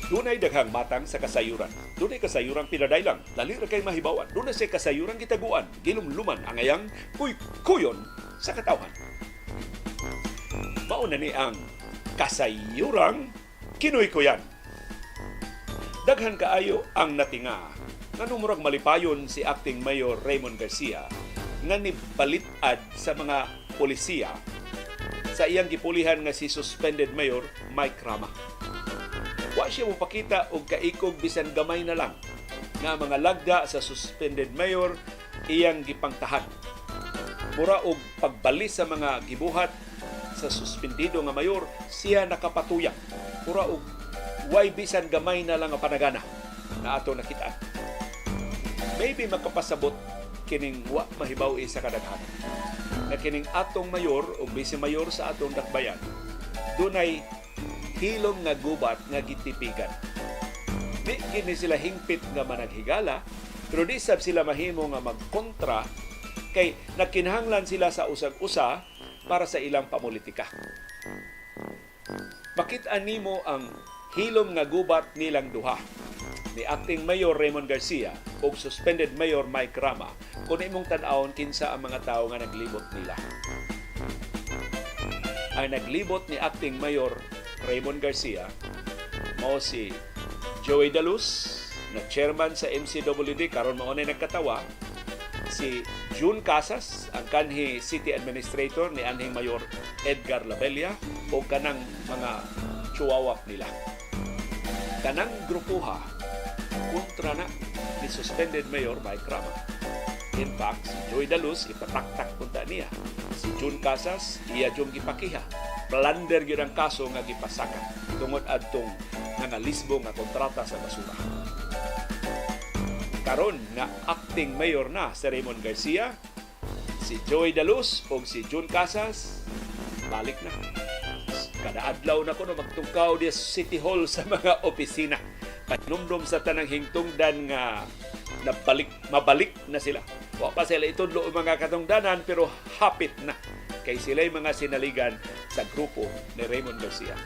Dunay daghang matang sa kasayuran. Dunay kasayuran pinadailang, dali ra kay mahibawan. Dunay say kasayuran gitaguan, gilumluman ang ayang kuyon sa katawhan. Mao na ni ang Kasayurang Kinuykoyan. Daghan kaayo ang natinga nga murag malipayon si acting Mayor Raymond Garcia nga nibalid-ad sa mga polisiya sa iyang gipulihan nga si suspended Mayor Mike Rama. Wa siya mopakita og kaikog bisan gamay na lang nga mga lagda sa suspended mayor iyang gipangtahan. Mura og pagbalis sa mga gibuhat sa suspendido nga mayor, siya nakapatuyak. Mura og way bisan gamay na lang nga panagana na ato nakitaan. Maybe makapasabot kining wa mahibaw sa kadaghanan. Na kining atong mayor o vice mayor sa atong dakbayan, dunay hilom nga gubat nga gitipigan. Di gini sila hingpit nga managhigala, pero di sab sila mahimo nga magkontra kay nagkinahanglan sila sa usag-usa para sa ilang pamulitika. Makit-an nimo ang hilom nga gubat nilang duha ni acting Mayor Raymond Garcia o suspended Mayor Mike Rama kung imong tan-awon kinsa ang mga tao nga naglibot nila. Ang naglibot ni acting Mayor Raymond Garcia mao si Joey Daluz na chairman sa MCWD karon mao nay nagkatawa, si June Casas ang kanhi city administrator ni anhing Mayor Edgar Labella o kanang mga chuwawap nila. Kanang grupuha kontra na ni suspended Mayor Mike Rama. In fact, si Joey Daluz ipataktak punta niya. Si June Casas iya jung gipakiha. Plunder gyud ang kaso nga gipasaka tungod adtong nangalisbo nga kontrata sa basura. Karon nga acting mayor na si Raymond Garcia, si Joey Daluz o si June Casas balik na. Kada adlaw na kuno magtungkaw di City Hall sa mga opisina. Panumdum sa tanang hingtungdan nga mabalik na sila. Wa pa sila itudlo ang mga katungdanan pero hapit na kay sila'y mga sinaligan sa grupo ni Raymond Garcia.